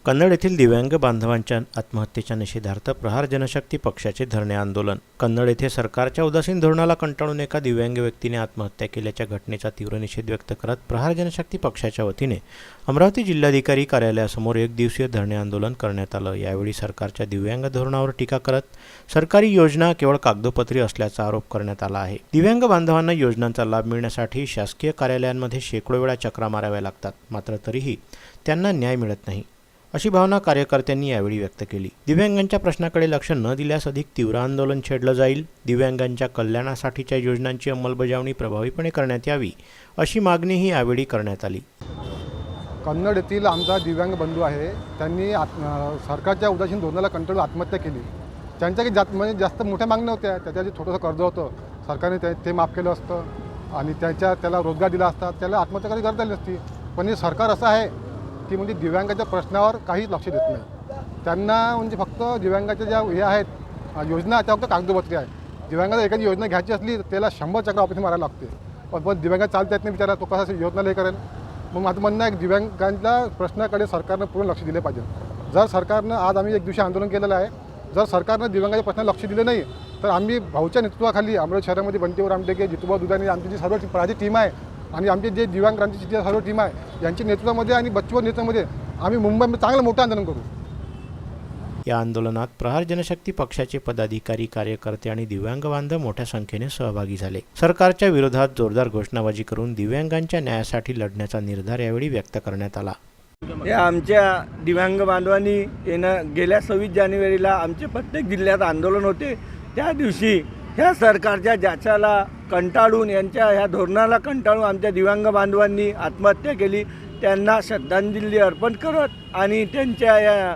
कन्नड येथील दिव्यांग बांधवांच्या आत्महत्येच्या निषेधार्थ प्रहार जनशक्ती पक्षाचे धरणे आंदोलन। कन्नड येथे सरकारच्या उदासीन धोरणाला कंटाळून एका दिव्यांग व्यक्तीने आत्महत्या केल्याच्या घटनेचा तीव्र निषेध व्यक्त करत प्रहार जनशक्ती पक्षाच्या वतीने अमरावती जिल्हाधिकारी कार्यालयासमोर एक दिवसीय धरणे आंदोलन करण्यात आलं। यावेळी सरकारच्या दिव्यांग धोरणावर टीका करत सरकारी योजना केवळ कागदोपत्री असल्याचा आरोप करण्यात आला आहे। दिव्यांग बांधवांना योजनांचा लाभ मिळण्यासाठी शासकीय कार्यालयांमध्ये शेकडो वेळा चक्रा माराव्या लागतात, मात्र तरीही त्यांना न्याय मिळत नाही, अशी भावना कार्यकर्त्यांनी यावेळी व्यक्त केली। दिव्यांगांच्या प्रश्नाकडे लक्ष न दिल्यास अधिक तीव्र आंदोलन छेडलं जाईल। दिव्यांगांच्या कल्याणासाठीच्या योजनांची अंमलबजावणी प्रभावीपणे करण्यात यावी, अशी मागणीही यावेळी करण्यात आली। कन्नड येथील आमचा दिव्यांग बंधू आहे, त्यांनी सरकारच्या उदासीन धोरणाला कंटाळून आत्महत्या केली। त्यांच्या काही जास्त मोठ्या मागण्या होत्या, त्याच्या जे थोडंसं कर्ज होतं सरकारने ते माफ केलं असतं आणि त्याला रोजगार दिला असता, त्याला आत्महत्या करायची गरज आली नसती। पण हे सरकार असं आहे की म्हणजे दिव्यांगाच्या प्रश्नावर काहीच लक्ष देत नाही। त्यांना म्हणजे फक्त दिव्यांगाच्या ज्या हे आहेत योजना त्या फक्त कागदोपत्री आहे। दिव्यांगाला एखादी योजना घ्यायची असली तर त्याला 100 चक्र ऑफिस मारायला लागते, पण दिव्यांग चालता येत नाही बिचारा, तो कसा योजना लय करेल। मग माझं म्हणणं आहे की दिव्यांगांच्या प्रश्नाकडे सरकारनं पूर्ण लक्ष दिले पाहिजे। जर सरकारनं आज आम्ही एक दिवशी आंदोलन केलेलं आहे, जर सरकारनं दिव्यांगाच्या प्रश्नाला लक्ष दिलं नाही तर आम्ही भाऊच्या नेतृत्वाखाली अमरावती शहरामध्ये बंटीवर आमटेके, जितूभाऊ दुधाने आमची जी सर्व प्राजी टीम आहे आणि आमचे जे दिव्यांग क्रांतीची जी सर्व टीम आहे यांच्या नेतृत्वामध्ये आणि बच्चूभाऊ नेतृत्वामध्ये आम्ही मुंबईमध्ये चांगलं मोठं आंदोलन करू। या आंदोलनात प्रहार जनशक्ती पक्षाचे पदाधिकारी, कार्यकर्ते आणि दिव्यांग बांधव मोठ्या संख्येने सहभागी झाले। सरकारच्या विरोधात जोरदार घोषणाबाजी करून दिव्यांगांच्या न्यायासाठी लढण्याचा निर्धार यावेळी व्यक्त करण्यात आला। आमच्या दिव्यांग बांधवांनी गेल्या 26 जानेवारीला आमचे प्रत्येक जिल्ह्यात आंदोलन होते। त्या दिवशी ह्या सरकारच्या ज्याच्याला कंटाळून, यांच्या ह्या धोरणाला कंटाळून आमच्या दिव्यांग बांधवांनी आत्महत्या केली। त्यांना श्रद्धांजली अर्पण करत आणि त्यांच्या या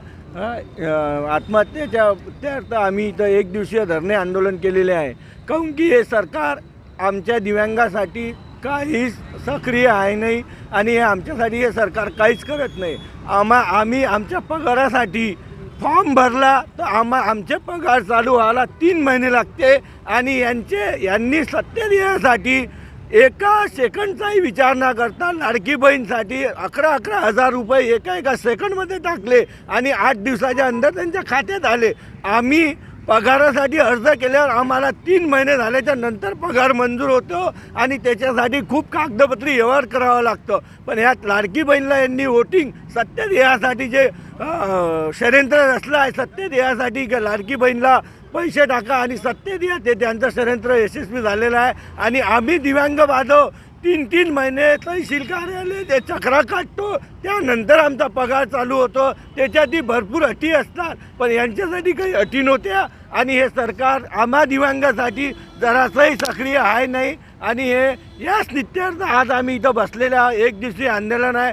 आत्महत्येच्या त्यार्थ आम्ही इथं एक दिवसीय धरणे आंदोलन केलेले आहे। काऊन की हे सरकार आमच्या दिव्यांगासाठी काहीच सक्रिय आहे नाही आणि आमच्यासाठी हे सरकार काहीच करत नाही। आम्ही आमच्या पगारासाठी फॉर्म भरला तर आमचे पगार चालू व्हायला 3 महिने लागते आणि यांनी सत्तेत येण्यासाठी एका सेकंडचाही विचार न करता लाडकी बहीणसाठी 11,000 रुपये एका सेकंडमध्ये टाकले आणि 8 दिवसाच्या अंदर त्यांच्या खात्यात आले। आम्ही पगारासाठी अर्ज केल्यावर आम्हाला 3 महिने झाल्याच्या नंतर पगार मंजूर होतो आणि त्याच्यासाठी खूप कागदपत्री व्यवहार करावा लागतं। पण ह्यात लाडकी बहीणला यांनी वोटिंग सत्तेत यासाठी जे षडयंत्र रचलं आहे, सत्तेत यासाठी की लाडकी बहीणला पैसे टाका आणि सत्तेत या, ते त्यांचं षडयंत्र यशस्वी झालेलं आहे। आणि आम्ही दिव्यांग बांधव 3 महिने तहसील कार्यालय ते चक्रा काढतो, त्यानंतर आमचा पगार चालू होतो। त्याच्यातही भरपूर अटी असतात, पण यांच्यासाठी काही अटी नव्हत्या आणि हे सरकार आम्हा दिव्यांगासाठी जरासंही सक्रिय आहे नाही आणि हे याच नित्यार्थ आज आम्ही इथं बसलेल्या एक दिवसीय आंदोलन आहे।